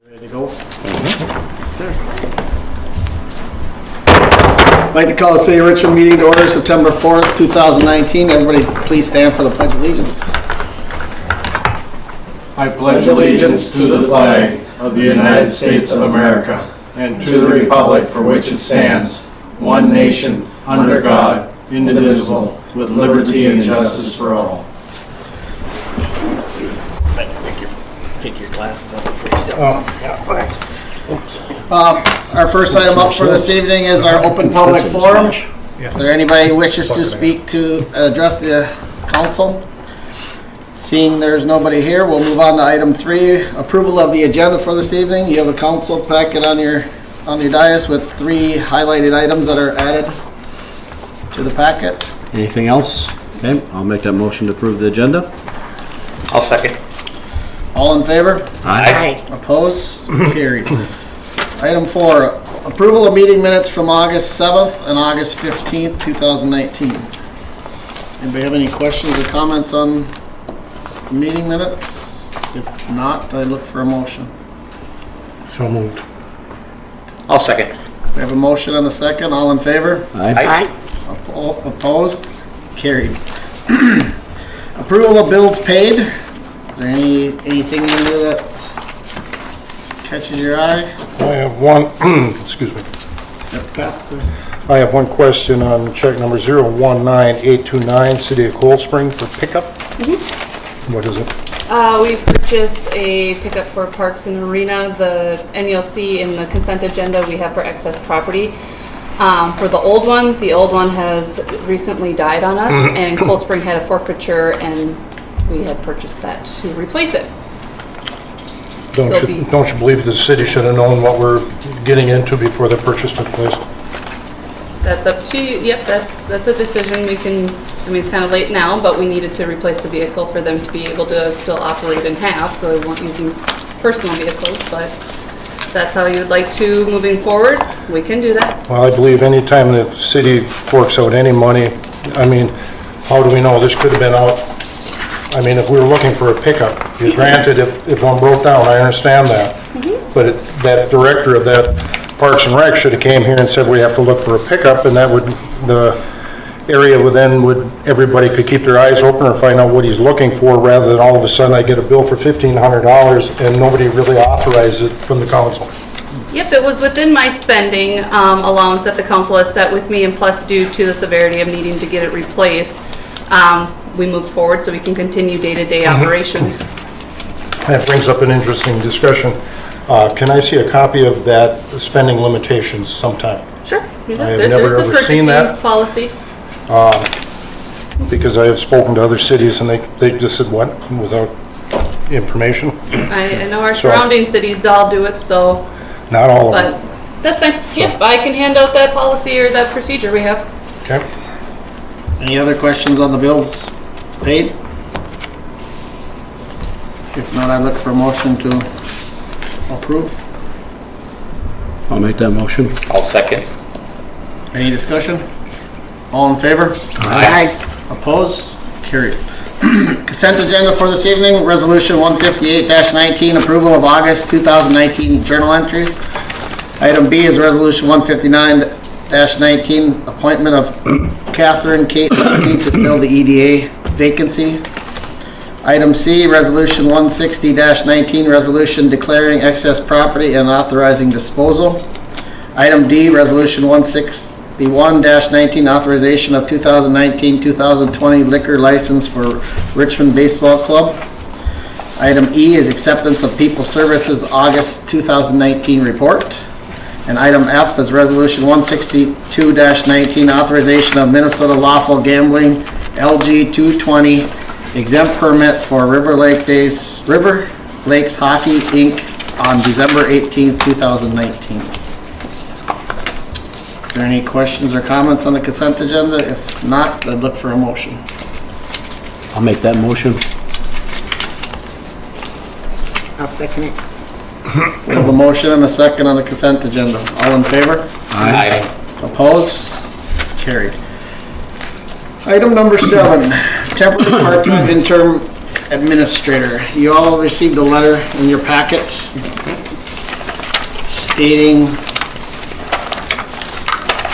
Ready to go? Yes, sir. I'd like to call the City of Richmond meeting to order September 4th, 2019. Everybody please stand for the Pledge of Allegiance. I pledge allegiance to the flag of the United States of America and to the republic for which it stands, one nation, under God, indivisible, with liberty and justice for all. Take your glasses off before you step on. Our first item up for this evening is our open public forum. If there anybody wishes to speak to address the council, seeing there's nobody here, we'll move on to item 3, approval of the agenda for this evening. You have a council packet on your dais with 3 highlighted items that are added to the packet. Anything else? Okay, I'll make that motion to approve the agenda. I'll second. All in favor? Aye. Opposed? Carried. Item 4, approval of meeting minutes from August 7th and August 15th, 2019. Anybody have any questions or comments on the meeting minutes? If not, I look for a motion. So moved. I'll second. We have a motion and a second. All in favor? Aye. Opposed? Carried. Approval of bills paid. Is there anything in there that catches your eye? I have one, excuse me. I have one question on check number 019829, City of Cold Spring for pickup. What is it? We purchased a pickup for Parks and Arena, and you'll see in the consent agenda we have for excess property. For the old one has recently died on us, and Cold Spring had a forfeiture, and we had purchased that to replace it. Don't you believe the city should have known what we're getting into before the purchase took place? That's up to you. Yep, that's a decision we can, I mean, it's kind of late now, but we needed to replace the vehicle for them to be able to still operate and have, so they weren't using personal vehicles, but that's how you would like to moving forward, we can do that. Well, I believe any time the city forks out any money, I mean, how do we know? This could have been out, I mean, if we were looking for a pickup, granted, if one broke down, I understand that. But that director of that Parks and Rec should have came here and said we have to look for a pickup, and that would, the area everybody could keep their eyes open or find out what he's looking for, rather than all of a sudden I get a bill for $1,500 and nobody really authorized it from the council. Yep, it was within my spending allowance that the council has set with me, and plus due to the severity of needing to get it replaced, we moved forward so we can continue day-to-day operations. That brings up an interesting discussion. Can I see a copy of that spending limitations sometime? Sure. I have never ever seen that. Policy. Because I have spoken to other cities and they just said what, without information? I know our surrounding cities all do it, so. Not all of But them. that's fine. Yep, I can hand out that policy or that procedure we have. Okay. Any other questions on the bills paid? If not, I look for a motion to approve. I'll make that motion. I'll second. Any discussion? All in favor? Aye. Opposed? Carried. Consent agenda for this evening, Resolution 158-19, approval of August 2019 journal entries. Item B is Resolution 159-19, appointment of Catherine Kate to fill the EDA vacancy. Item C, Resolution 160-19, resolution declaring excess property and authorizing disposal. Item D, Resolution 161-19, authorization of 2019-2020 liquor license for Richmond Baseball Club. Item E is acceptance of People Services August 2019 report. And item F is Resolution 162-19, authorization of Minnesota Lawful Gambling LG 220 exempt permit for River Lakes Hockey Inc. on December 18th, 2019. Is there any questions or comments on the consent agenda? If not, I'd look for a motion. I'll make that motion. I'll second it. We have a motion and a second on the consent agenda. All in favor? Aye. Opposed? Carried. Item number 7, temporary part-time interim administrator. You all received a letter in your packet stating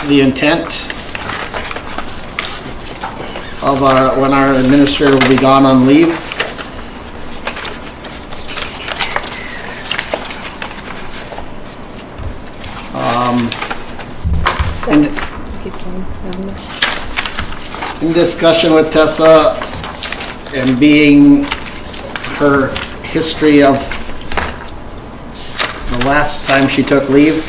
the intent of when our administrator will be gone on leave. In discussion with Tessa and being her history of the last time she took leave,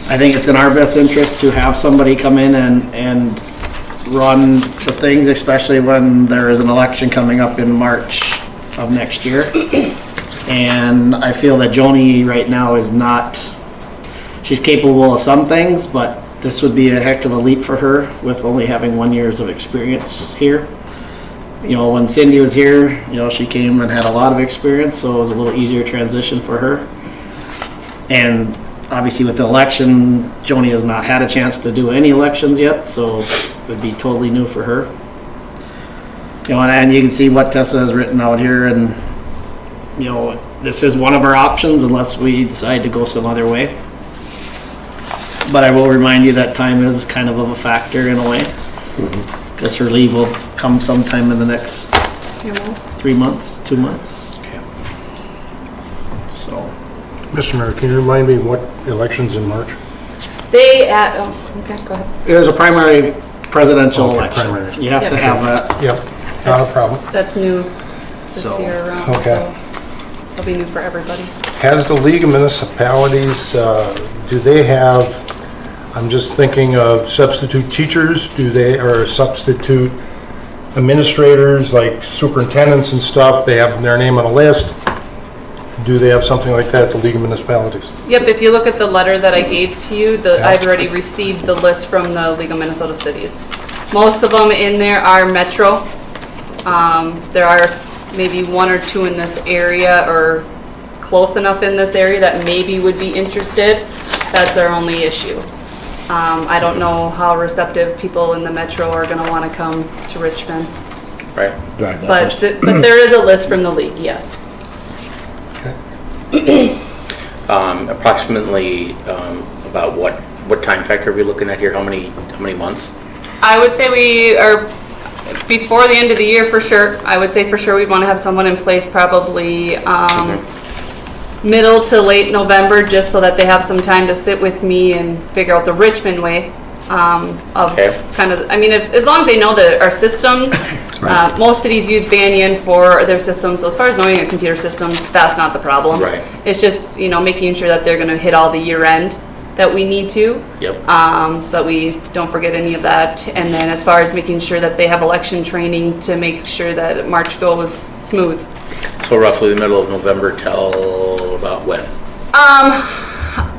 I think it's in our best interest to have somebody come in and run the things, especially when there is an election coming up in March of next year. And I feel that Joni right now is not, she's capable of some things, but this would be a heck of a leap for her with only having 1 year of experience here. You know, when Cindy was here, you know, she came and had a lot of experience, so it was a little easier transition for her. And obviously with the election, Joni has not had a chance to do any elections yet, so it would be totally new for her. You know, and you can see what Tessa has written out here, and, you know, this is one of our options unless we decide to go some other way. But I will remind you that time is kind of a factor in a way, because her leave will come sometime in the next 3 months, 2 months. So. Mr. Mayor, can you remind me what elections in March? Okay, go ahead. There's a primary presidential Okay, election. primaries. You have to have that. Yep, not a problem. That's new this So, year around, okay. so it'll be new for everybody. Has the League of Municipalities, do they have, I'm just thinking of substitute teachers, or substitute administrators, like superintendents and stuff, they have their name on a list? Do they have something like that, the League of Municipalities? Yep, if you look at the letter that I gave to you, I've already received the list from the League of Minnesota Cities. Most of them in there are metro. There are maybe 1 or 2 in this area or close enough in this area that maybe would be interested. That's our only issue. I don't know how receptive people in the metro are going to want to come to Richmond. Right. But there is a list from the league, yes. Approximately about what time factor are we looking at here? How many months? I would say we are before the end of the year for sure. I would say for sure we'd want to have someone in place probably middle to late November, just so that they have some time to sit with me and figure out the Richmond way of kind of, I mean, as long as they know that our systems, Right. Most cities use Banyan for their systems, so as far as knowing a computer system, that's not the problem. Right. It's just, you know, making sure that they're going to hit all the year end that we need to. Yep. So that we don't forget any of that. And then as far as making sure that they have election training to make sure that March goes smooth. So roughly the middle of November till about when?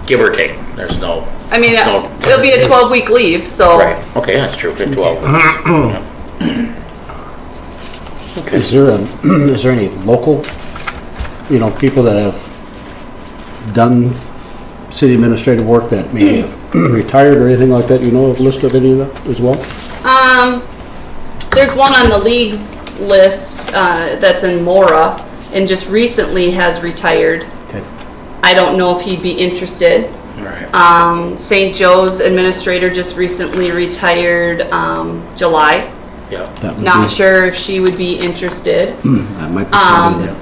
Give or take. There's no. I mean, No. it'll be a 12-week leave, so. Right. Okay, that's true. In 12 weeks. Yeah. Is there any local, you know, people that have done city administrative work that may have retired or anything like that, you know, a list of any of that as well? There's one on the league's list that's in Mora and just recently has retired. Okay. I don't know if he'd be interested. Right. St. Joe's administrator just recently retired July. Yeah. That would Not be- sure if she would be interested. That might be something, yeah.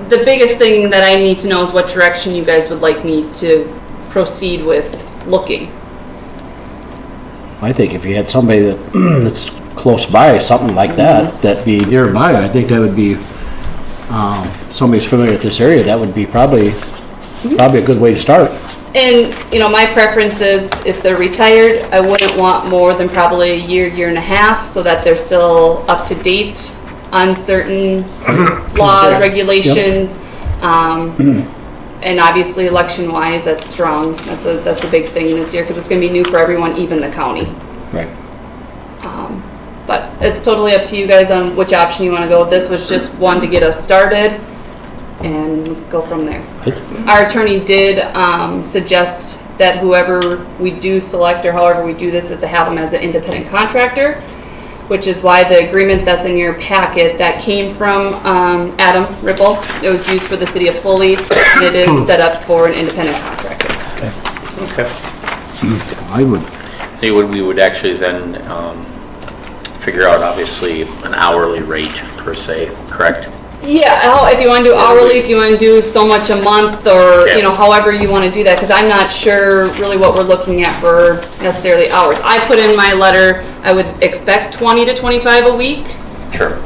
The biggest thing that I need to know is what direction you guys would like me to proceed with looking. I think if you had somebody that's close by, something like that, that'd be nearby, I think that would be, somebody's familiar with this area, that would be probably a good way to start. And, you know, my preference is if they're retired, I wouldn't want more than probably a year and a half, so that they're still up to date on certain laws, regulations. And obviously election-wise, that's strong. That's a big thing this year because it's going to be new for everyone, even the county. Right. But it's totally up to you guys on which option you want to go. This was just one to get us started and go from there. Our attorney did suggest that whoever we do select or however we do this is to have them as an independent contractor, which is why the agreement that's in your packet that came from Adam Ripple, it was used for the city of Foley, and it is set up for an independent contractor. Okay. Okay. I would, So we would actually then figure out obviously an hourly rate per se, correct? Yeah, if you want to do hourly, if you want to do so much a month, or, Yeah. you know, however you want to do that, because I'm not sure really what we're looking at for necessarily hours. I put in my letter, I would expect 20 to 25 a week, Sure.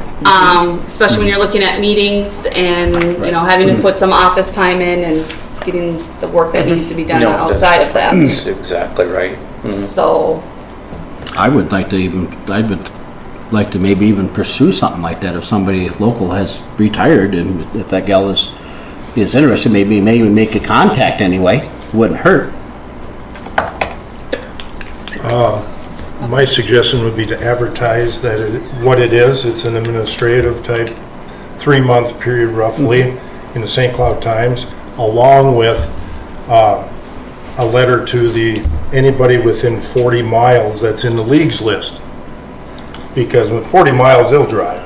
especially when you're looking at meetings and, you know, having to put some office time in and getting the work that needs to be done No, that's- outside of that. That's exactly right. So, I would like to maybe even pursue something like that if somebody local has retired and if that gal is interested, maybe make a contact anyway. Wouldn't hurt. My suggestion would be to advertise that what it is. It's an administrative type 3-month period roughly in the St. Cloud Times, along with a letter to anybody within 40 miles that's in the league's list. Because with 40 miles, they'll drive.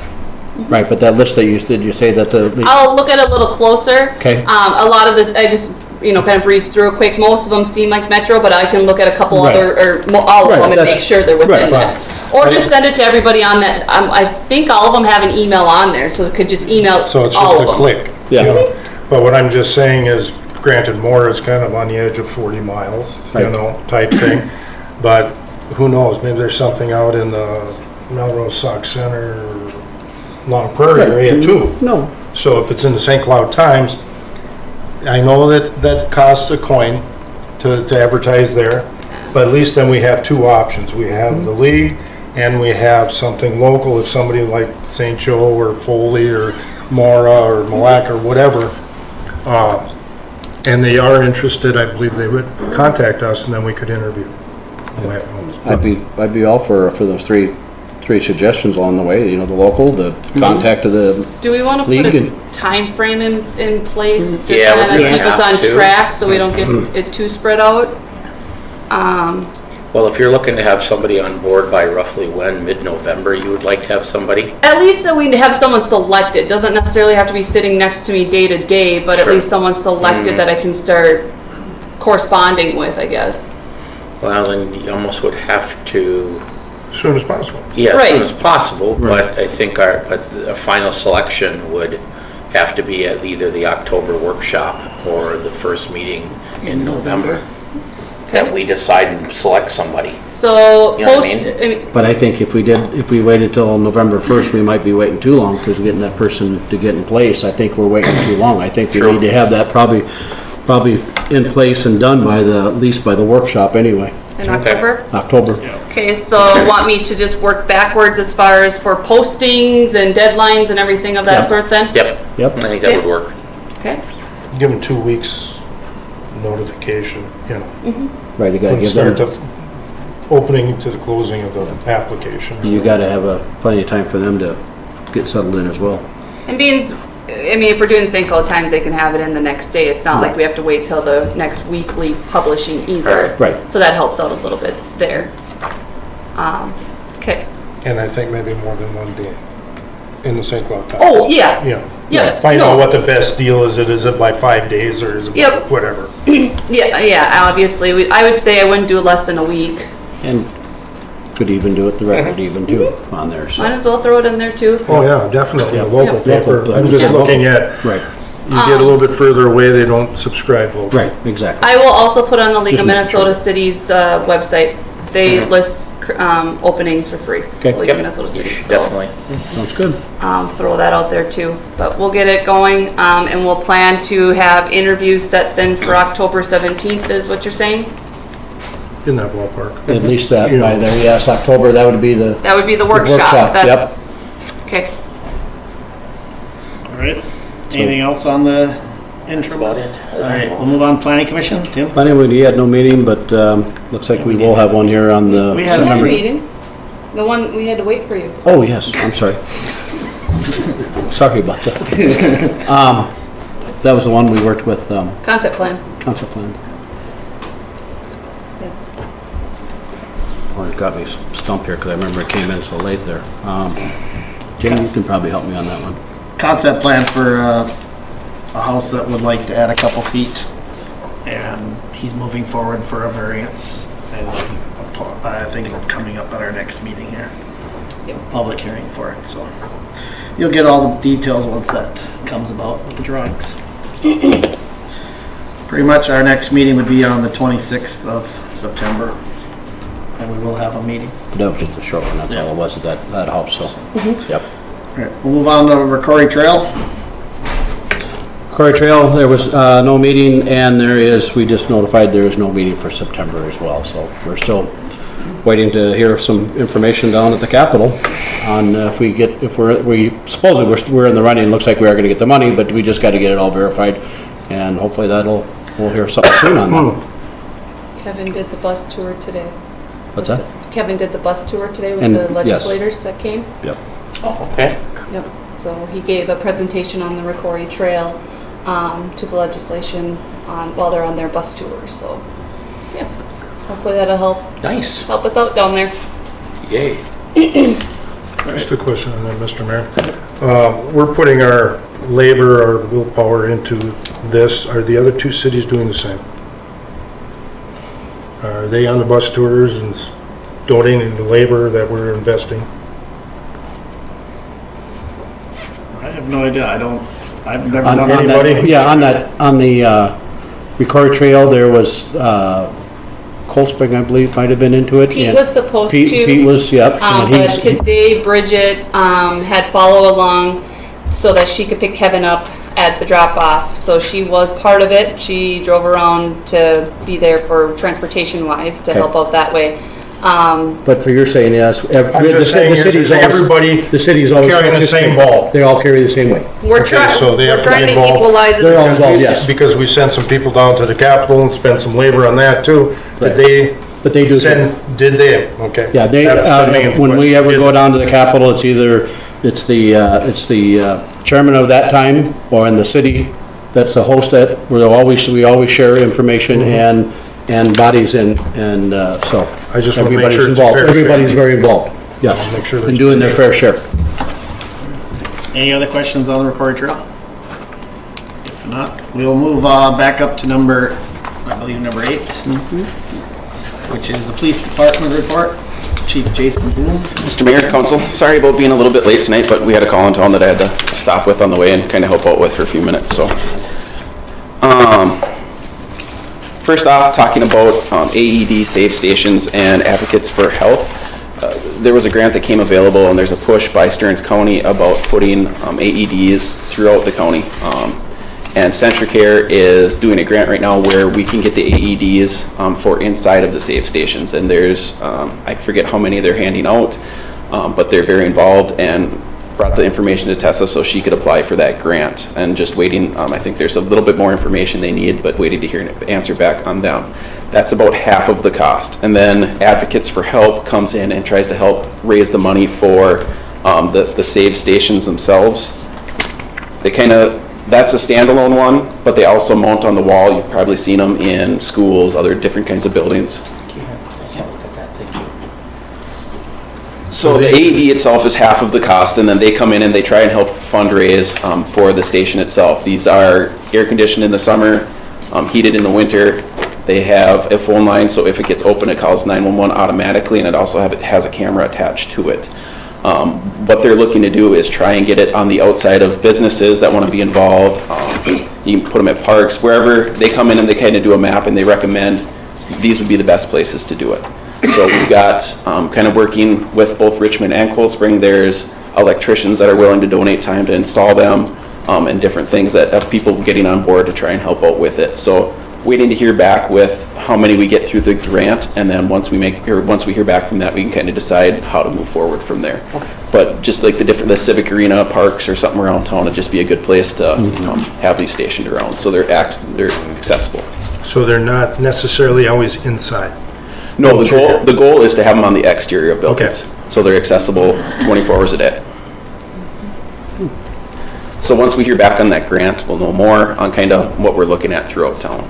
Right, but that list that did you say that the... I'll look at it a little closer. Okay. A lot of this, I just, you know, kind of breeze through it quick. Most of them seem like Metro, but I can look at a couple Right. other, or all of Right, them, and that's- make sure they're within right. that. Or just send it to everybody on that. I think all of them have an email on there, so it could just email So it's all just of a them. click. Yeah. You know. But what I'm just saying is, granted, Moore is kind of on the edge of 40 miles, you Right. know, type thing. But who knows, maybe there's something out in the Melrose Sauk Center, or Long Prairie area too. No. So if it's in the St. Cloud Times, I know that costs a coin to advertise there, but at least then we have two options. We have the league, and we have something local if somebody like St. Joe or Foley or Mora or Malacca or whatever, and they are interested, I believe they would contact us, and then we could interview. I'd be all for those three suggestions along the way, you know, the local, the contact of the, Do we want to put League a and- time frame in place to Yeah, kind of we keep us have on to. track so we don't get it too spread out? Well, if you're looking to have somebody on board by roughly when, mid-November, you would like to have somebody? At least so we have someone selected. Doesn't necessarily have to be sitting next to me day to day, but at Sure. least someone selected that I can start corresponding with, I guess. Well, then you almost would have to, As soon as possible. yeah, as soon Right. as possible, Right. but I think a final selection would have to be at either the October workshop or the first meeting in November. That we decide and select somebody. So, You know what I post, mean? I mean, but I think if we waited till November 1st, we might be waiting too long because getting that person to get in place, I think we're waiting too long. I think we True. need to have that probably in place and done at least by the workshop anyway, in Okay. October? October. Okay, so want me to just work backwards as far as for postings and deadlines and everything of that Yep. sort then? Yep, Yep. I think that would work. Okay. Give them 2 weeks notification, you know. Right, you gotta From give start them, to opening to the closing of the application. you gotta have plenty of time for them to get settled in as well. And being, I mean, if we're doing St. Cloud Times, they can have it in the next day. It's not like we have to wait till the next weekly publishing either. Right. So that helps out a little bit there. Okay. And I think maybe more than one day in the St. Cloud Times. Oh, yeah. Yeah. Yeah, Find no. out what the best deal is. Is it by 5 days or is it Yep. whatever? Yeah, obviously. I would say I wouldn't do less than a week. And could even do it, the record even too, on there, so. Might as well throw it in there too. Oh, yeah, definitely, a Yeah. local Yeah. paper. Local, I'm just yeah. looking at, Right, you get a little bit further away, they don't subscribe local. right, exactly. I will also put on the League Just of make Minnesota Cities website. They list openings for free. Okay. League Yep. of Minnesota You Cities. should So, Definitely. Sounds good. throw that out there too. But we'll get it going, and we'll plan to have interviews set then for October 17th, is what you're saying? In that ballpark. At least that, You by know. there, yes, October, that would be the, That would be the workshop. workshop, That's, okay. All right. Anything else on the intro? About it. All right, we'll move on. Planning Commission, Tim? planning, we had no meeting, but, looks like we will have one here on the We had a We had a September. meeting. The one, we had to wait for you. Oh, yes, I'm sorry. Sorry about that. That was the one we worked with, Concept plan. concept plan. Yes. Or it got me stumped here because I remember it came in so late there. Jim, you can probably help me on that one. Concept plan for a house that would like to add a couple feet. And he's moving forward for a variance. And I think it's coming up at our next meeting here. Public hearing for it, so. You'll get all the details once that comes about with the drawings. Pretty much our next meeting would be on the 26th of September. And we will have a meeting. That was just a short one, that's all it was at that house, so. Yep. All right, we'll move on to Rickory Trail. Quarry Trail, there was no meeting, and we just notified there is no meeting for September as well, so we're still waiting to hear some information down at the Capitol on supposedly we're in the running, looks like we are gonna get the money, but we just gotta get it all verified, and hopefully we'll hear something soon on that. Kevin did the bus tour today. What's that? Kevin did the bus tour today with And- the yes. legislators that came. Yep. Oh, okay. Yep, so he gave a presentation on the Rickory Trail to the legislation while they're on their bus tour, so, yeah. Hopefully that'll Nice. help us out down there. Yay. Just a question on that, Mr. Mayor. We're putting our labor, our willpower into this. Are the other two cities doing the same? Are they on the bus tours and donating the labor that we're investing? I have no idea, I've never On done that- anybody. Yeah, on the Rickory Trail, there was Cold Spring, I believe, might have been into it. Pete and was supposed Pete to, was, yep. and but he's- today Bridget had follow along so that she could pick Kevin up at the drop-off. So she was part of it. She drove around to be there for transportation-wise to Okay. help out that way. But for your saying, yes. I'm just saying, is everybody The city's always. carrying the same ball? They all carry the same weight. We're Okay, trying, so they have we're to be trying to involved. equalize it. They're all involved, yes. Because we sent some people down to the Capitol and spent some labor on that too. Right. Did But they do. they did they? Okay. Yeah, That's the main when we question. ever go down to the Capitol, it's the chairman of that time or in the city that's the host that, we always share information and bodies so. I just wanna make everybody's sure it's a involved. fair shake. Everybody's very involved, yes, Make sure and there's- doing their fair share. Any other questions on the Rickory Trail? If not, we'll move back up to number 8, which is the police department report. Chief Jason Bloom. Mr. Mayor, Council, sorry about being a little bit late tonight, but we had a call in town that I had to stop with on the way and kind of help out with for a few minutes, so. First off, talking about AED safe stations and advocates for health. There was a grant that came available and there's a push by Stearns County about putting AEDs throughout the county. And CentraCare is doing a grant right now where we can get the AEDs for inside of the safe stations. And there's, I forget how many they're handing out, but they're very involved and brought the information to Tessa so she could apply for that grant. And just waiting, I think there's a little bit more information they need, but waiting to hear an answer back on them. That's about half of the cost. And then Advocates for Help comes in and tries to help raise the money for the save stations themselves. They that's a standalone one, but they also mount on the wall. You've probably seen them in schools, other different kinds of buildings. So the AED itself is half of the cost, and then they come in and they try and help fundraise for the station itself. These are air conditioned in the summer, heated in the winter. They have a phone line, so if it gets open, it calls 911 automatically, and it also has a camera attached to it. What they're looking to do is try and get it on the outside of businesses that want to be involved. You can put them at parks, wherever they come in and they kind of do a map and they recommend these would be the best places to do it. So we've got kind of working with both Richmond and Cold Spring. There's electricians that are willing to donate time to install them and different things that have people getting on board to try and help out with it. So waiting to hear back with how many we get through the grant, and then once we hear back from that, we can kind of decide how to move forward from there. Okay. But just like the civic arena, parks, or something around town, it'd just be a good place to have these stationed around, so they're accessible. So they're not necessarily always inside? No, the goal is to have them on the exterior of buildings, Okay. so they're accessible 24 hours a day. So once we hear back on that grant, we'll know more on kind of what we're looking at throughout town.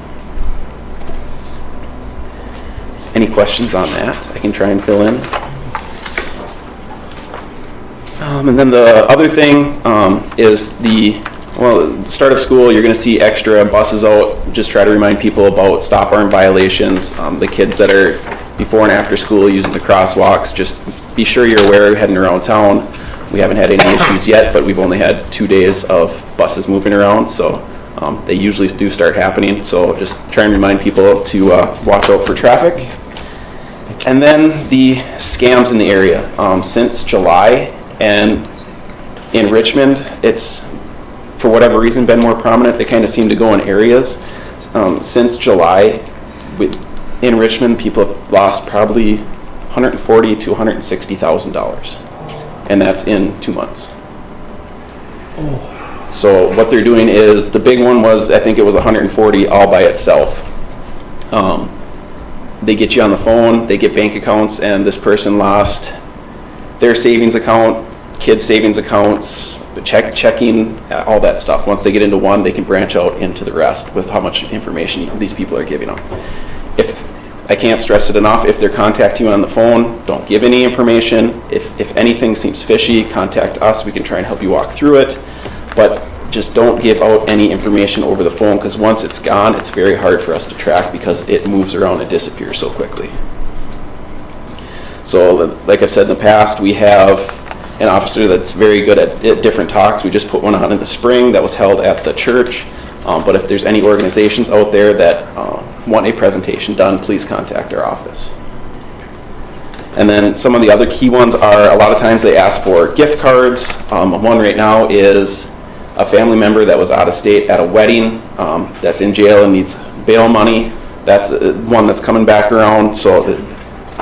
Any questions on that? I can try and fill in. And then the other thing is Well, start of school, you're going to see extra buses out. Just try to remind people about stop arm violations. The kids that are before and after school using the crosswalks, just be sure you're aware heading around town. We haven't had any issues yet, but we've only had 2 days of buses moving around, so they usually do start happening. So just try and remind people to watch out for traffic. And then the scams in the area. Since July, and in Richmond, it's, for whatever reason, been more prominent. They kind of seem to go in areas. Since July, in Richmond, people have lost probably $140,000 to $160,000, and that's in 2 months. So what they're doing is, the big one was, I think it was 140 all by itself. They get you on the phone, they get bank accounts, and this person lost their savings account, kids' savings accounts, checking, all that stuff. Once they get into one, they can branch out into the rest with how much information these people are giving them. I can't stress it enough, if they're contacting you on the phone, don't give any information. If anything seems fishy, contact us. We can try and help you walk through it. But just don't give out any information over the phone, because once it's gone, it's very hard for us to track because it moves around and disappears so quickly. So like I've said in the past, we have an officer that's very good at different talks. We just put one on in the spring that was held at the church. But if there's any organizations out there that want a presentation done, please contact our office. And then some of the other key ones are, a lot of times they ask for gift cards. One right now is a family member that was out of state at a wedding, that's in jail and needs bail money. That's one that's coming back around. So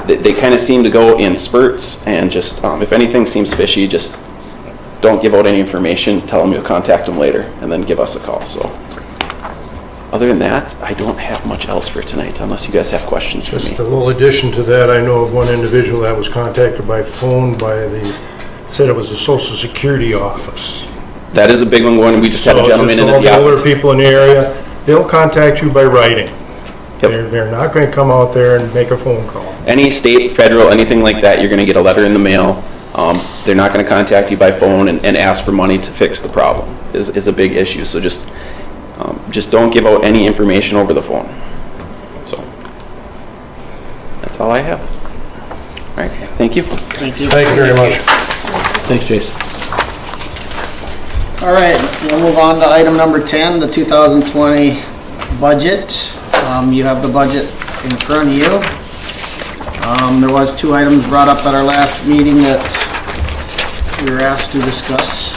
they kind of seem to go in spurts, and just if anything seems fishy, just don't give out any information. Tell them you'll contact them later, and then give us a call. So other than that, I don't have much else for tonight, unless you guys have questions for me. Just a little addition to that, I know of one individual that was contacted by phone said it was the Social Security office. That is a big one going. We just had a gentleman in at the all the older office. people in the area, they'll contact you by writing. Yep. They're not going to come out there and make a phone call. Any state, federal, anything like that, you're going to get a letter in the mail. They're not going to contact you by phone and ask for money to fix the problem. Is a big issue. So just don't give out any information over the phone. So that's all I have. All right. Thank you. Thank you. Thank you very much. Thanks, Jason. All right, we'll move on to item number 10, the 2020 budget. You have the budget in front of you. There was 2 items brought up at our last meeting that we were asked to discuss.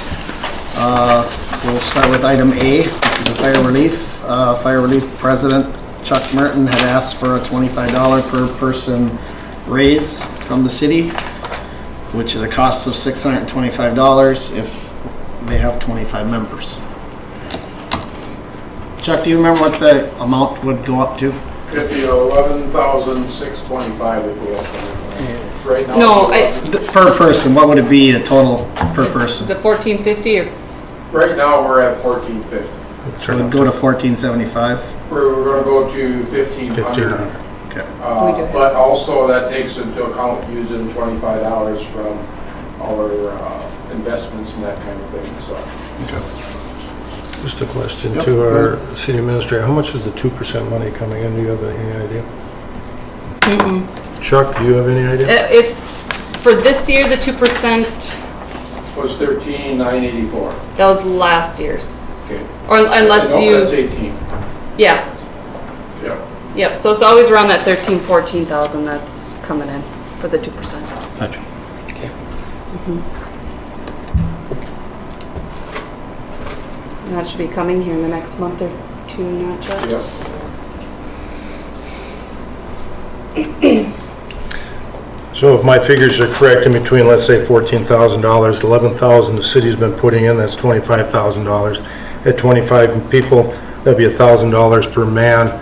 We'll start with item A, the fire relief. Fire relief President Chuck Merton had asked for a $25 per person raise from the city, which is a cost of $625 if they have 25 members. Chuck, do you remember what the amount would go up to? It'd be $11,625 if we have 25. Right now. No, Per person, what would it be, a total per person? is it $14.50 or? Right now, we're at $14.50. So it'd go to $14.75? We're gonna go to $1,500. Okay. But also that takes into account using $25 from our investments and that kind of thing, so. Just a question to our city administrator. How much is the 2% money coming in? Do you have any idea? Chuck, do you have any idea? It's, for this year, the 2%, Was $13,984. that was last year's. Okay. Or unless No, you, that's 18. yeah, Yep. yep, so it's always around that 14,000 that's coming in for the 2%. Gotcha. And that should be coming here in the next month or 2, not Chuck? Yep. So if my figures are correct, in between, let's say $14,000, 11,000 the city's been putting in, that's $25,000. At 25 people, that'd be $1,000 per man,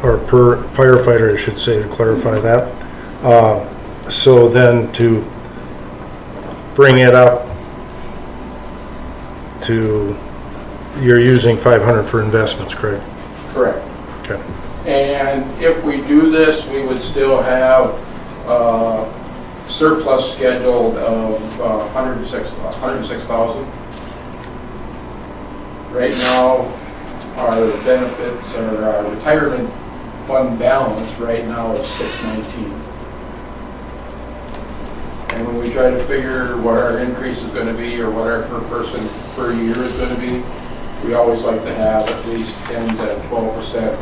or per firefighter, I should say, to clarify that. So then to bring it up to, you're using 500 for investments, correct? Correct. Okay. And if we do this, we would still have surplus scheduled of 106,000. right now, our benefits, or our retirement fund balance right now is $619. And when we try to figure what our increase is going to be or what our per person per year is going to be, we always like to have at least 10 to 12%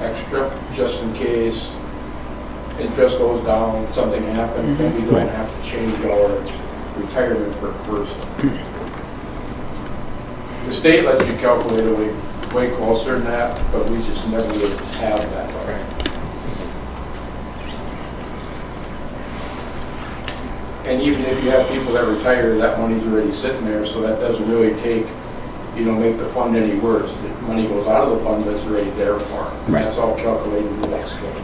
extra, just in case interest goes down, something happens, and we don't have to change our retirement per person. The state lets you calculate it way closer than that, but we just never really have that. And even if you have people that retire, that money's already sitting there, so that doesn't really make the fund any worse. The money goes out of the fund, but it's already there for them. Right. That's all calculated in the next schedules.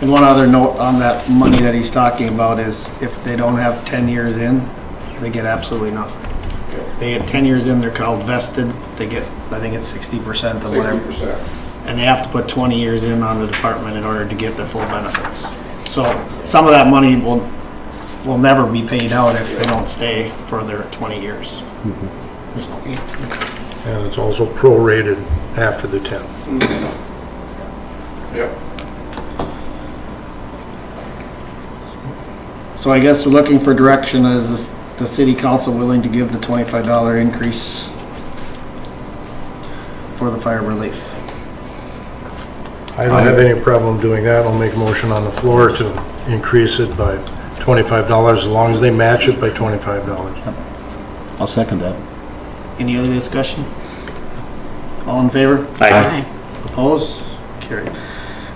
And one other note on that money that he's talking about is if they don't have 10 years in, they get absolutely nothing. They get 10 years in, they're called vested, they get, I think it's 60% of whatever. 60%. And they have to put 20 years in on the department in order to get their full benefits. So some of that money will never be paid out if they don't stay for their 20 years. And it's also prorated after the 10. Yep. So I guess we're looking for direction. Is the city council willing to give the $25 increase for the fire relief? I don't have any problem doing that. I'll make a motion on the floor to increase it by $25 as long as they match it by $25. I'll second that. Any other discussion? All in favor? Aye. Opposed? Carried.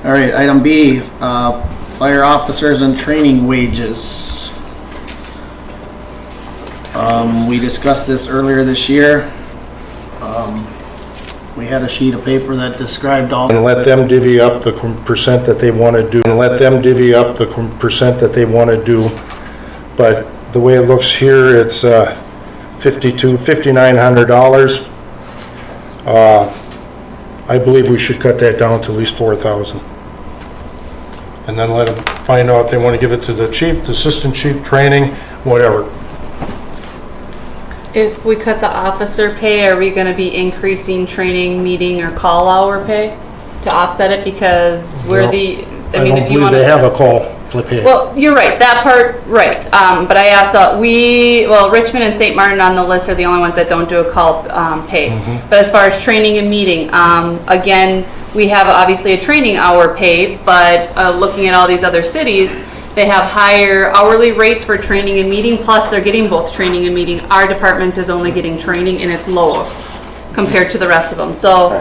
All right, item B, fire officers and training wages. We discussed this earlier this year. We had a sheet of paper that described all. And let them divvy up the percent that they want to do. And let them divvy up the percent that they want to do. But the way it looks here, it's $5,900. I believe we should cut that down to at least $4,000. And then let them find out if they want to give it to the chief, the assistant chief, training, whatever. If we cut the officer pay, are we gonna be increasing training, meeting, or call hour pay to offset it? Because we're No, the, I I mean, don't if you believe want they have to. a call to pay. Well, you're right, that part, right. But I asked, Richmond and St. Martin on the list are the only ones that don't do a call pay. But as far as training and meeting, again, we have obviously a training hour pay, but looking at all these other cities, they have higher hourly rates for training and meeting, plus they're getting both training and meeting. Our department is only getting training and it's lower compared to the rest of them. So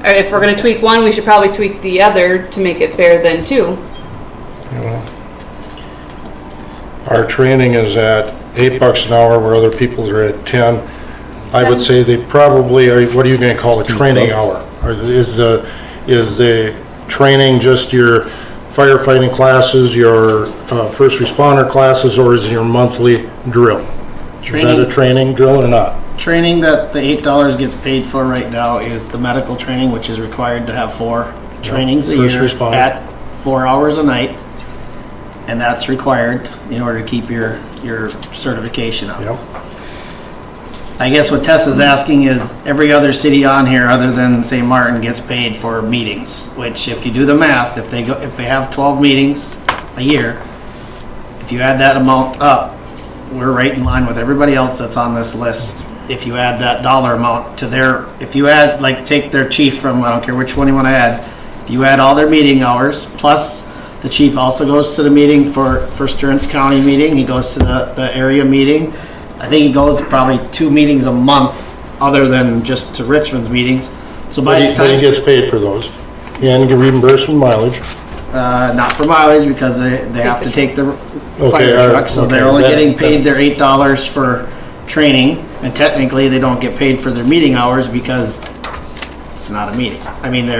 if we're gonna tweak one, we should probably tweak the other to make it fair then too. Our training is at $8 an hour, where other people's are at 10. I would say they probably are, what are you gonna call a training hour? Or is the training just your firefighting classes, your first responder classes, or is it your monthly drill? Is that a training drill or not? Training that the $8 gets paid for right now is the medical training, which is required to have 4 trainings a First year responder. at 4 hours a night. And that's required in order to keep your certification up. Yep. I guess what Tessa's asking is every other city on here other than St. Martin gets paid for meetings, which if you do the math, if they have 12 meetings a year, if you add that amount up, we're right in line with everybody else that's on this list. If you add that dollar amount to if you add, like, take their chief from, I don't care which one you want to add, if you add all their meeting hours, plus the chief also goes to the meeting for Stearns County meeting, he goes to the area meeting. I think he goes probably 2 meetings a month other than just to Richmond's meetings. So by the But he time, gets paid for those. And get reimbursed for mileage. not for mileage because they have to take the Okay, fire all right, truck, so okay, they're only that- getting paid their $8 for training, and technically they don't get paid for their meeting hours because it's not a meeting. I mean,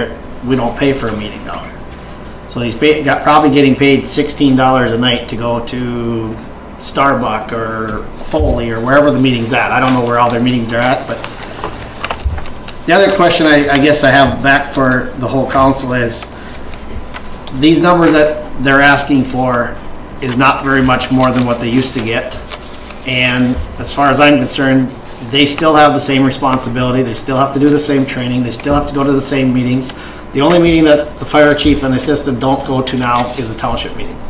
we don't pay for a meeting hour. So he's probably getting paid $16 a night to go to Starbuck or Foley or wherever the meeting's at. I don't know where all their meetings are at, but the other question I guess I have back for the whole council is these numbers that they're asking for is not very much more than what they used to get. And as far as I'm concerned, they still have the same responsibility, they still have to do the same training, they still have to go to the same meetings. The only meeting that the fire chief and the assistant don't go to now is the township meeting.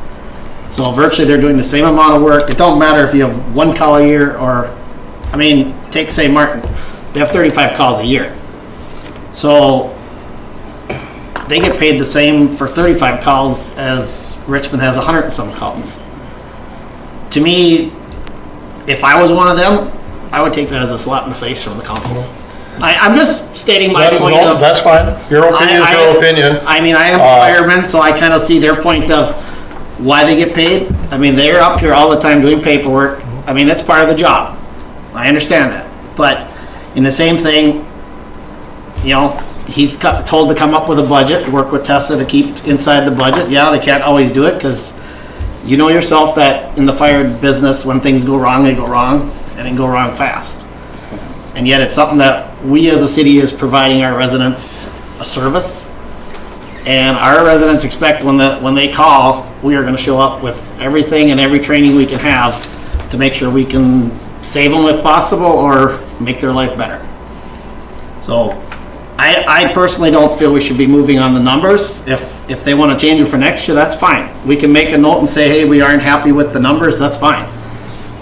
So virtually they're doing the same amount of work. It don't matter if you have one call a year or, I mean, take St. Martin, they have 35 calls a year. So they get paid the same for 35 calls as Richmond has 100 and some calls. To me, if I was one of them, I would take that as a slap in the face from the council. I'm just stating my point No, of. that's fine. Your opinion is your opinion. I mean, I am a fireman, so I kind of see their point of why they get paid. I mean, they're up here all the time doing paperwork. I mean, that's part of the job. I understand that. But in the same thing, you know, he's told to come up with a budget, work with Tessa to keep inside the budget. Yeah, they can't always do it because you know yourself that in the fire business, when things go wrong, they go wrong, and they go wrong fast. And yet it's something that we as a city is providing our residents a service. And our residents expect when they call, we are going to show up with everything and every training we can have to make sure we can save them if possible or make their life better. So I personally don't feel we should be moving on the numbers. If they want to change it for next year, that's fine. We can make a note and say, hey, we aren't happy with the numbers, that's fine.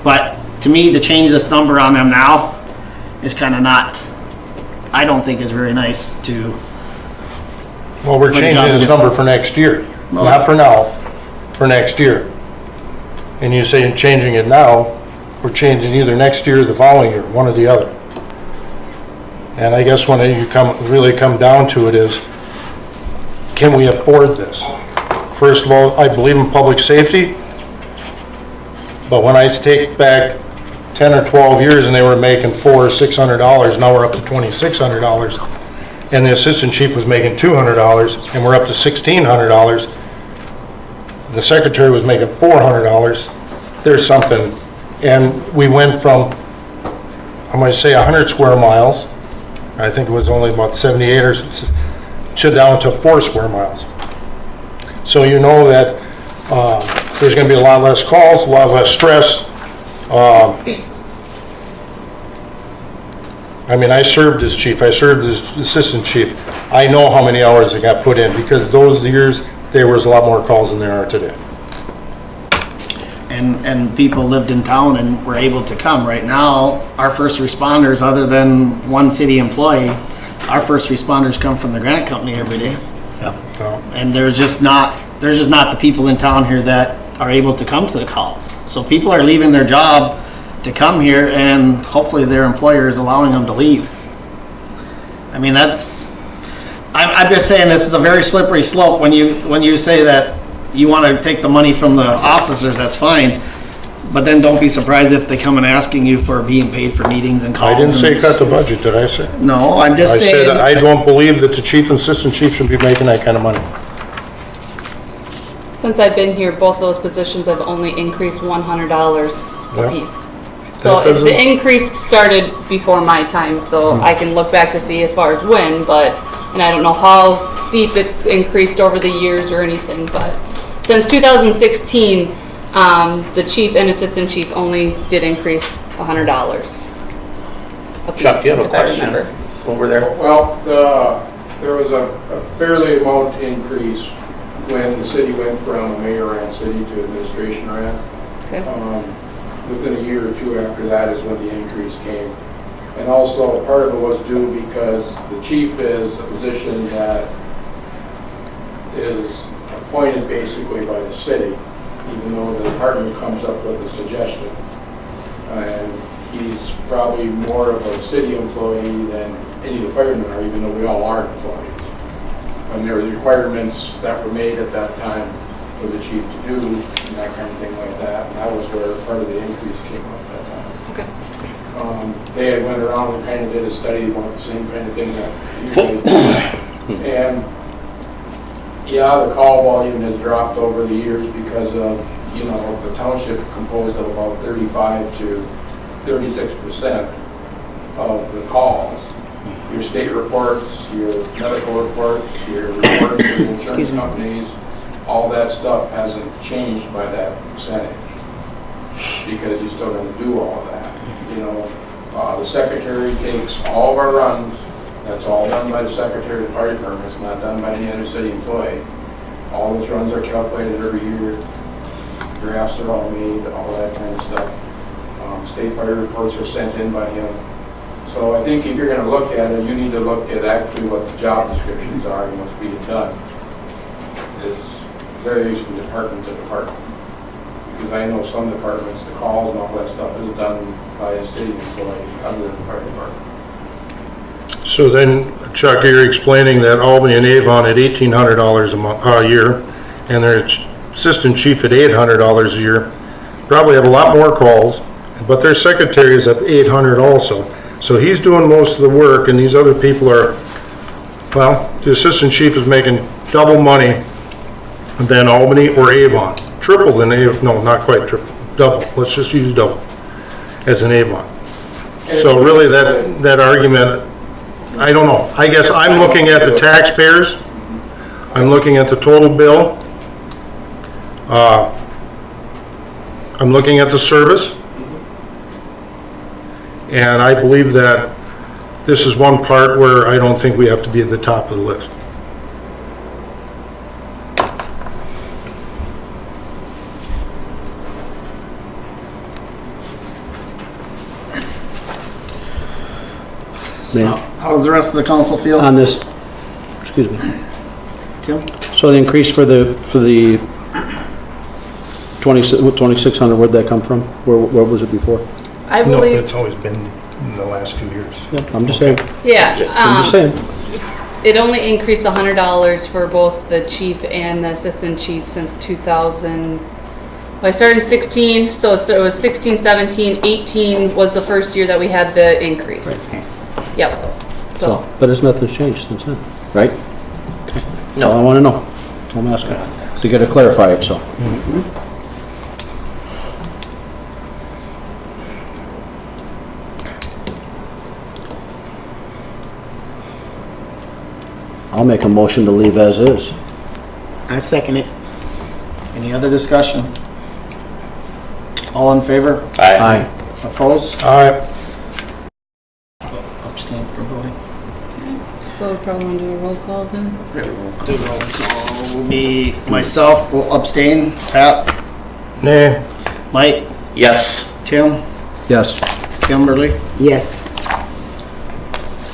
But to me, to change this number on them now is kind of not, I don't think is very nice to. Well, we're changing this number for next year, not for now, for next year. And you say you're changing it now, we're changing either next year or the following year, one or the other. And I guess when you really come down to it is, can we afford this? First of all, I believe in public safety, but when I take back 10 or 12 years and they were making $400 or $600, now we're up to $2,600. And the assistant chief was making $200 and we're up to $1,600. The secretary was making $400. There's something. And we went from, I'm going to say 100 square miles, I think it was only about 78 or to down to 4 square miles. So you know that there's going to be a lot less calls, a lot less stress. I mean, I served as chief, I served as assistant chief. I know how many hours they got put in because those years there was a lot more calls than there are today. And people lived in town and were able to come. Right now, our first responders, other than one city employee, our first responders come from the granite company every day. Yeah. And there's just not the people in town here that are able to come to the calls. So people are leaving their job to come here, and hopefully their employer is allowing them to leave. I mean, I'm just saying this is a very slippery slope. When you say that you want to take the money from the officers, that's fine. But then don't be surprised if they come and asking you for being paid for meetings and calls. I didn't say cut the budget, did I say? No, I'm just I saying. said I don't believe that the chief and assistant chief should be making that kind of money. Since I've been here, both those positions have only increased $100 Yeah. apiece. So That if doesn't- the increase started before my time, so I can look back to see as far as when, and I don't know how steep it's increased over the years or anything, but since 2016, the chief and assistant chief only did increase $100 apiece. Chuck, you have a if I question remember. over there? Well, there was a fairly amount increase when the city went from a mayor ran city to administration ran. Okay. Within a year or two after that is when the increase came. And also, part of it was due because the chief is a position that is appointed basically by the city, even though the department comes up with a suggestion. And he's probably more of a city employee than any of the firemen are, even though we all are employees. And there were requirements that were made at that time for the chief to do, and that kind of thing like that. And that was where part of the increase came up at that time. Okay. They had went around and kind of did a study about the same kind of thing that usually do. And yeah, the call volume has dropped over the years because of, the township composed of about 35 to 36% of the calls. Your state reports, your medical reports, your reports to the insurance companies, all that stuff hasn't changed by that percentage. because you're still gonna do all of that. You know, the secretary takes all of our runs, that's all done by the secretary of the fire department, it's not done by any other city employee. All those runs are calculated every year, drafts are all made, all that kind of stuff. State fire reports are sent in by him. So I think if you're gonna look at it, you need to look at actually what the job descriptions are and what's being done. It varies from department to department. Because I know some departments, the calls and all that stuff is done by a city employee other than the fire department. So then, Chuck, you're explaining that Albany and Avon at $1,800 a year, and their assistant chief at $800 a year, probably have a lot more calls, but their secretary is at $800 also. So he's doing most of the work, and these other people are, well, the assistant chief is making double money than Albany or Avon. Triple than Avon, no, not quite triple, double. Let's just use double as an Avon. So really that argument, I don't know. I guess I'm looking at the taxpayers. I'm looking at the total bill. I'm looking at the service. And I believe that this is one part where I don't think we have to be at the top of the list. How does the rest of the council feel? On this, excuse me. Tim? So the increase for the 2,600, where'd that come from? Where was it before? I No, believe, it's always been in the last few years. I'm just saying, yeah. I'm just saying. It only increased $100 for both the chief and the assistant chief since 2000. Well, I started in 16, so it was 16, 17, 18 was the first year that we had the increase. Yep. So, but it's nothing's changed since then, right? Okay. No, I want to know. That's what I'm asking. So you got to clarify it, so. I'll make a motion to leave as is. I second it. Any other discussion? All in favor? Aye. Opposed? All right. Abstain for voting. So we probably want to do a roll call then? The roll call will be myself will abstain, Pat, Nay. Mike, Yes. Tim, Yes. Kimberly, Yes.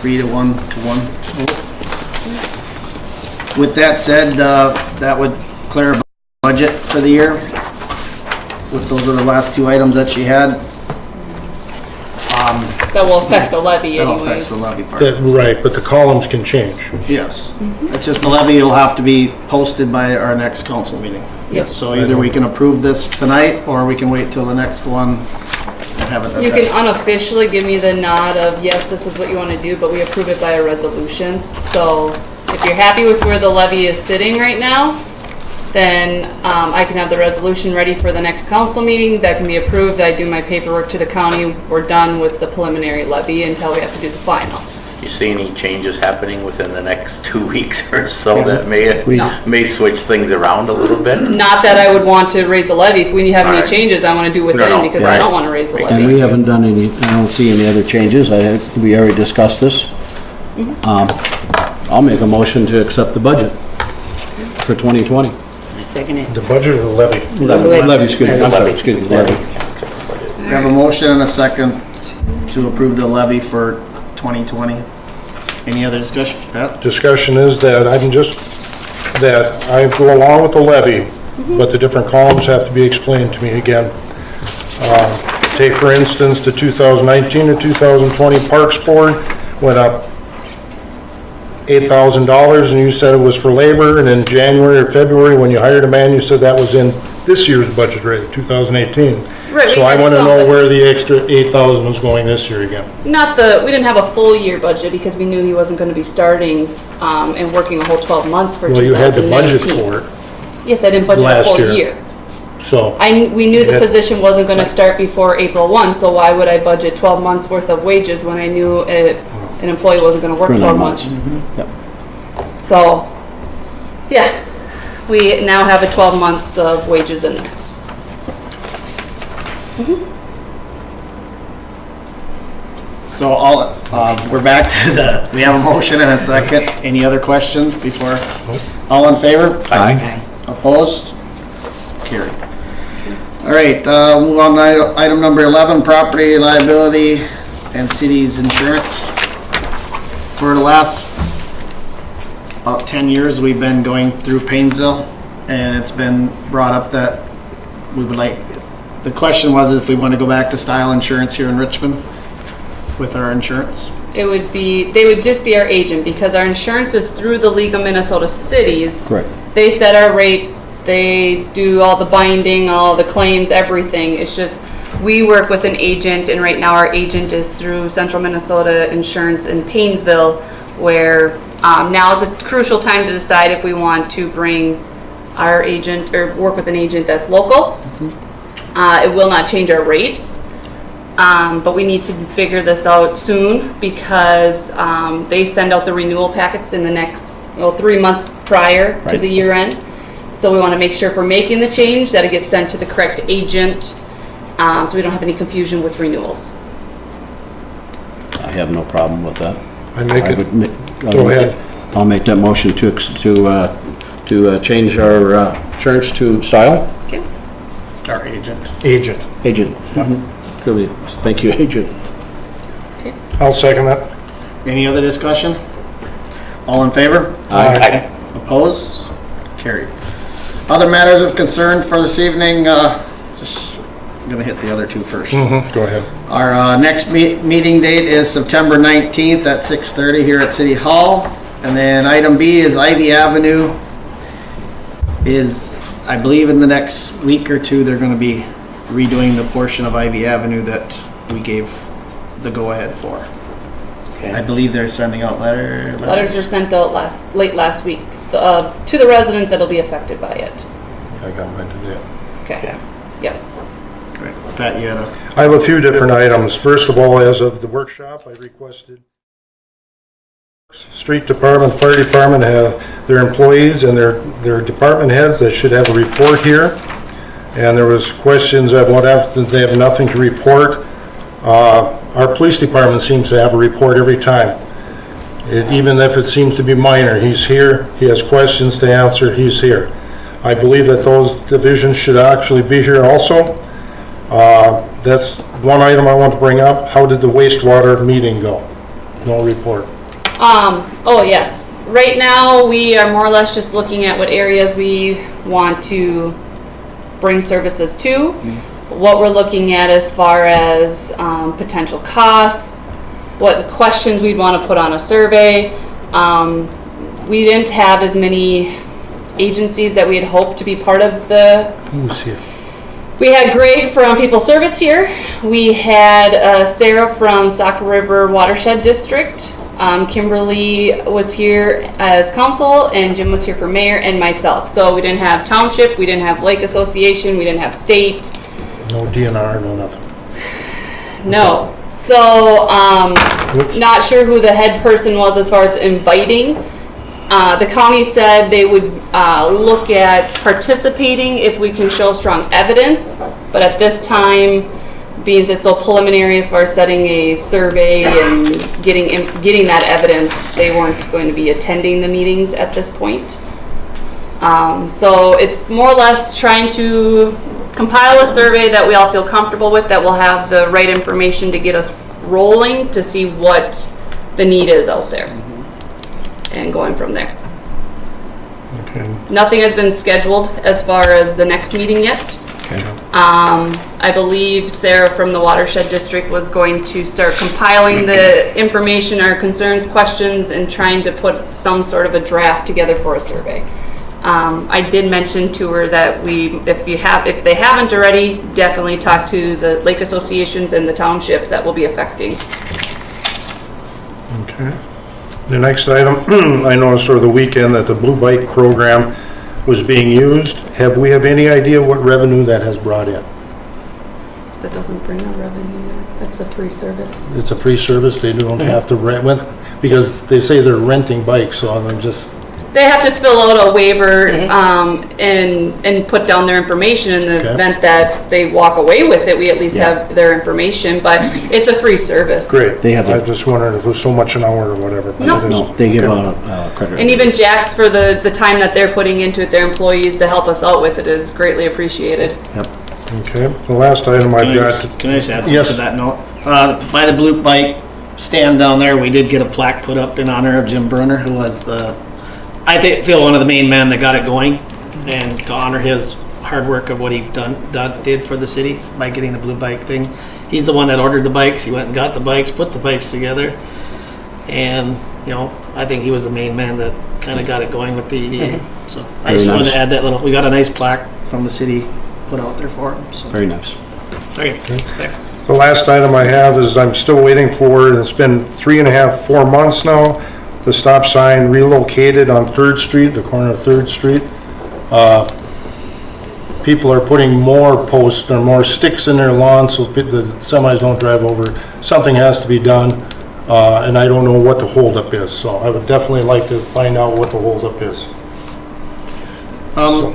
3 to 1 to 1. With that said, that would clear a budget for the year. With those are the last two items that she had. That will affect the levy That affects anyways. the levy part. Right, but the columns can change. Yes. It's just the levy will have to be posted by our next council meeting. Yep. So either we can approve this tonight, or we can wait till the next one and have it. You can unofficially give me the nod of, yes, this is what you want to do, but we approve it by a resolution. So if you're happy with where the levy is sitting right now, then I can have the resolution ready for the next council meeting. That can be approved. I do my paperwork to the county. We're done with the preliminary levy until we have to do the final. Do you see any changes happening within the next 2 weeks or so that may No. switch things around a little bit? Not that I would want to raise the levy. If we have any Alright. changes, I want to do within No, because I right. don't want to raise the Makes And levy. we haven't done any, I don't see any other changes. We already discussed this. I'll make a motion to accept the budget for 2020. I second it. The budget or the levy? Levy, excuse me, I'm sorry, excuse me, levy. We have a motion and a second to approve the levy for 2020. Any other discussion, Pat? Discussion is that I go along with the levy, but the different columns have to be explained to me again. Take for instance, the 2019 to 2020 Parks Board went up $8,000, and you said it was for labor, and in January or February, when you hired a man, you said that was in this year's budget rate, 2018. Right, we So I had want to know some- where the extra 8,000 is going this year again. we didn't have a full year budget because we knew he wasn't going to be starting and working a whole 12 months for Well, you had the 2019. budget for it, Yes, I didn't budget a last full year. year. so. We knew the Yeah. position wasn't going to start before April 1, so why would I budget 12 months worth of wages when I knew an employee wasn't going to work For 12 9 months? Yep. So, yeah, we now have a 12 months of wages in there. So we're back to we have a motion and a second. Any other questions before? All in favor? Aye. Opposed? Carried. All right, move on to item number 11, property liability and city's insurance. For the last about 10 years, we've been going through Painesville, and it's been brought up that we would like, the question was if we want to go back to style insurance here in Richmond with our insurance. It would be, they would just be our agent because our insurance is through the League of Minnesota Cities. Correct. They set our rates, they do all the binding, all the claims, everything. It's just, we work with an agent, and right now our agent is through Central Minnesota Insurance in Painesville, where now is a crucial time to decide if we want to bring our agent or work with an agent that's local. It will not change our rates. But we need to figure this out soon because they send out the renewal packets in the next 3 months prior to the year end. So we want to make sure if we're making the change that it gets sent to the correct agent so we don't have any confusion with renewals. I have no problem with that. Go ahead. I'll make that motion to change our insurance to style. Okay. Our agent. Agent. Agent. Really, thank you, agent. I'll second that. Any other discussion? All in favor? Aye. Opposed? Carried. Other matters of concern for this evening, just gonna hit the other two first. Go ahead. Our next meeting date is September 19th at 6:30 here at City Hall. And then item B is Ivy Avenue is, I believe in the next week or two, they're gonna be redoing the portion of Ivy Avenue that we gave the go-ahead for. I believe they're sending out Letters were sent out late last week to the residents that'll be affected by it. I got mine today. Okay. Yep. Right. Pat, you had a... I have a few different items. First of all, as of the workshop, I requested street department, fire department have their employees and their department heads that should have a report here. And there was questions of what if they have nothing to report. Our police department seems to have a report every time. Even if it seems to be minor, he's here, he has questions to answer, he's here. I believe that those divisions should actually be here also. That's one item I want to bring up. How did the wastewater meeting go? No report. Oh yes. Right now we are more or less just looking at what areas we want to bring services to, what we're looking at as far as potential costs, what questions we'd want to put on a survey. We didn't have as many agencies that we had hoped to be part of the... Who's here? We had Greg from People Service here. We had Sarah from Saco River Watershed District. Kimberly was here as council, and Jim was here for mayor, and myself. So we didn't have township, we didn't have lake association, we didn't have state. No DNR, no nothing. No. So not sure who the head person was as far as inviting. The county said they would look at participating if we can show strong evidence, but at this time, being it's so preliminary as far as setting a survey and getting that evidence, they weren't going to be attending the meetings at this point. So it's more or less trying to compile a survey that we all feel comfortable with, that will have the right information to get us rolling to see what the need is out there and going from there. Okay. Nothing has been scheduled as far as the next meeting yet. Okay. I believe Sarah from the Watershed District was going to start compiling the information, our concerns, questions, and trying to put some sort of a draft together for a survey. I did mention to her that if they haven't already, definitely talk to the lake associations and the townships that will be affecting. Okay. The next item, I noticed over the weekend that the Blue Bike program was being used. Have we have any idea what revenue that has brought in? That doesn't bring a revenue. That's a free service. It's a free service, they don't have to rent with, because they say they're renting bikes, so I'm just, They have to fill out a waiver, and put down their information in the Okay. event that they walk away with it. We at least have their information, but it's a free service. Great. They have I the- just wondered if it was so much an hour or whatever. but No. it isn't. No, they give Okay. a credit. And even Jack's for the time that they're putting into it, their employees to help us out with it is greatly appreciated. Okay, the last item I've got, Can I just add something Yes. to that note? By the blue bike stand down there, we did get a plaque put up in honor of Jim Bruner, who was feel one of the main men that got it going, and to honor his hard work of what he did for the city by getting the blue bike thing. He's the one that ordered the bikes. He went and got the bikes, put the bikes together, and I think he was the main man that kind of got it going with the EDA. So I just Very wanted nice. to add that little. We got a nice plaque from the city put out there for him. So Very nice. okay. There. the last item I have is I'm still waiting for, and it's been 3.5, 4 months now, the stop sign relocated on 3rd Street, the corner of 3rd Street. People are putting more posts or more sticks in their lawn so the semis don't drive over. Something has to be done, and I don't know what the holdup is, so I would definitely like to find out what the holdup is.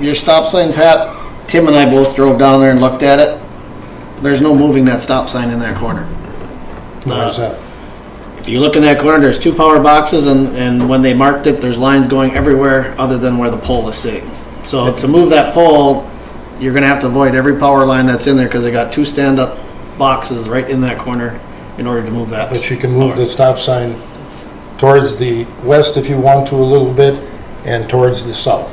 Your stop sign, Pat, Tim and I both drove down there and looked at it. There's no moving that stop sign in that corner. Why is that? If you look in that corner, there's 2 power boxes, and when they marked it, there's lines going everywhere other than where the pole is sitting. So to move that pole, you're gonna have to avoid every power line that's in there, because they got 2 stand-up boxes right in that corner in order to move that. But you can move the stop sign towards the west if you want to a little bit, and towards the south.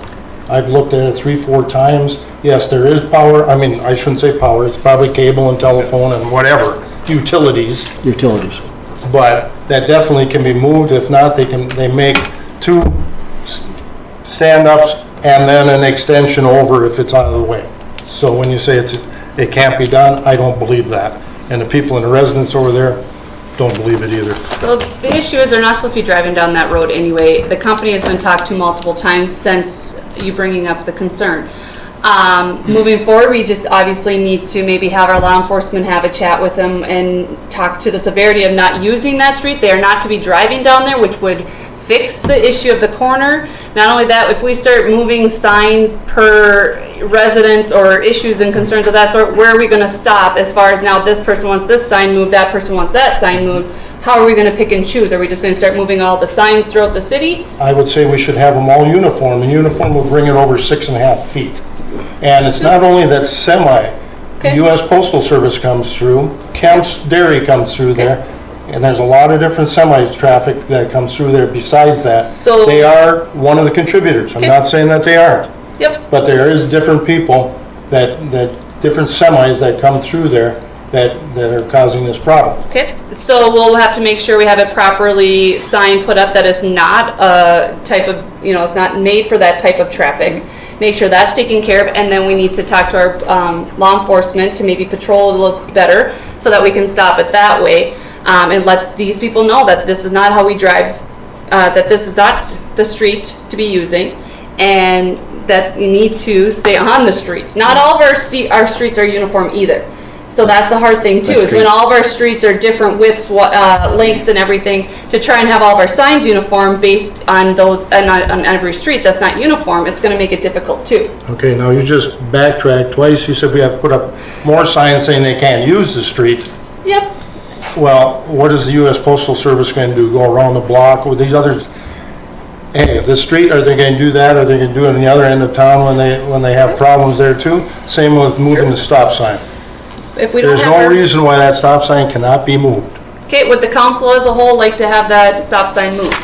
I've looked at it 3, 4 times. Yes, there is power, I mean, I shouldn't say power, it's probably cable and telephone and whatever, utilities, Utilities. but that definitely can be moved. If not, they make 2 stand-ups and then an extension over if it's out of the way. So when you say it can't be done, I don't believe that. And the people in the residence over there don't believe it either. So the issue is they're not supposed to be driving down that road anyway. The company has been talked to multiple times since you bringing up the concern. Moving forward, we just obviously need to maybe have our law enforcement have a chat with them and talk to the severity of not using that street. They are not to be driving down there, which would fix the issue of the corner. Not only that, if we start moving signs per residence or issues and concerns of that sort, where are we going to stop as far as now this person wants this sign moved, that person wants that sign moved? How are we going to pick and choose? Are we just going to start moving all the signs throughout the city? I would say we should have them all uniform, and uniform will bring it over 6.5 feet. And it's not only that semi, the Okay. US Postal Service comes through, Kemp's Dairy comes through there, and there's a lot of different semis traffic that comes through there besides that. So- They are one of the contributors. I'm not saying that they aren't, Yep. but there is different people different semis that come through there that are causing this problem. Okay, so we'll have to make sure we have it properly signed, put up that it's not a type of, it's not made for that type of traffic. Make sure that's taken care of, and then we need to talk to our law enforcement to maybe patrol a little better so that we can stop it that way, and let these people know that this is not how we drive, that this is not the street to be using, and that you need to stay on the streets. Not all of our streets are uniform either. So that's the hard thing too, is when all of our streets are different widths, lengths and everything, to try and have all of our signs uniform based on those, on every street that's not uniform, it's gonna make it difficult too. Okay, now you just backtracked twice. You said we have to put up more signs saying they can't use the street. Yep. Well, what is the US Postal Service going to do? Go around the block with these others? Hey, the street, are they going to do that? Are they going to do it on the other end of town when they have problems there too? Same with moving the stop sign. If we don't There's have no our, reason why that stop sign cannot be moved. okay, would the council as a whole like to have that stop sign moved?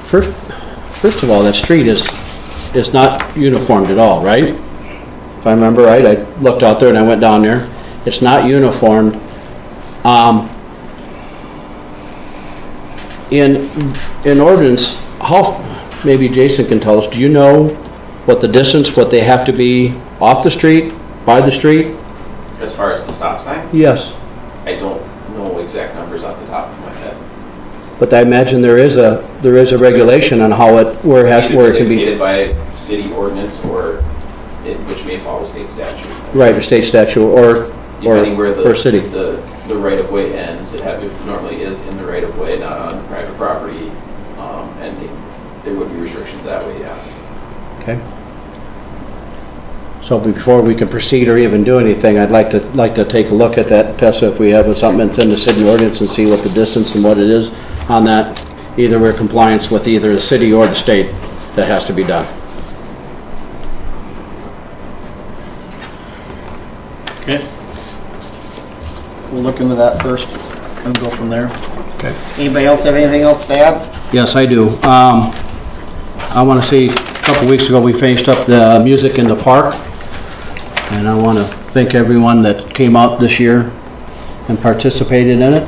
First of all, that street is not uniformed at all, right? If I remember right, I looked out there and I went down there. It's not uniformed. In ordinance, maybe Jason can tell us, do you know what the distance, what they have to be off the street, by the street? As far as the stop sign, Yes. I don't know exact numbers off the top of my head. But I imagine there is a regulation on how where it can be. Dictated by city ordinance or which may follow state statute. Right, or state statute, or depending where per city? the right-of-way ends. It normally is in the right-of-way, not on private property, and there would be restrictions that way, yeah. Okay. So before we can proceed or even do anything, I'd like to take a look at that, Tessa, if we have something that's in the city ordinance, and see what the distance and what it is on that. Either we're compliance with either the city or the state that has to be done. Okay. We'll look into that first and go from there. Okay. Anybody else have anything else to add? Yes, I do. I want to say, a couple weeks ago, we finished up the music in the park, and I want to thank everyone that came out this year and participated in it.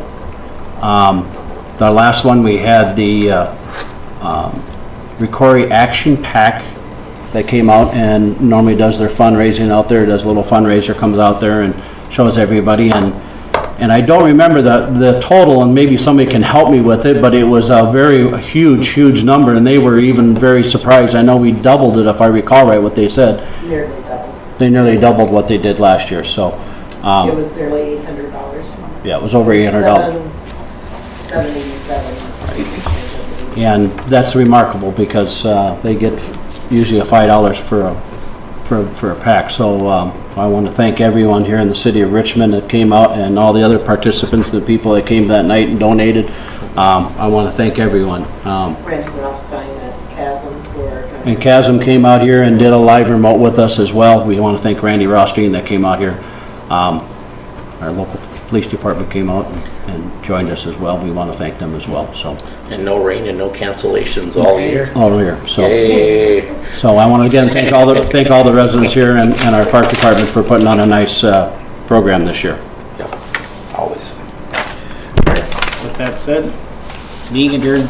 The last one, we had the Ricori Action Pack that came out and normally does their fundraising out there, does a little fundraiser, comes out there and shows everybody, and I don't remember the total, and maybe somebody can help me with it, but it was a very huge number, and they were even very surprised. I know we doubled it, if I recall right, what they said. Nearly doubled. They nearly doubled what they did last year, so. It was nearly $800. Yeah, it was over $800. $787. And that's remarkable because they get usually a $5 for a pack. So I want to thank everyone here in the city of Richmond that came out, and all the other participants, the people that came that night and donated. I want to thank everyone. Randy Rothstein at Chasm for... And Chasm came out here and did a live remote with us as well. We want to thank Randy Rothstein that came out here. Our local police department came out and joined us as well. We want to thank them as well. So. And no rain and no cancellations all year. All year. So. Yay. So I want to again thank all the residents here and our park department for putting on a nice program this year. Yep, always. With that said, meeting adjourned.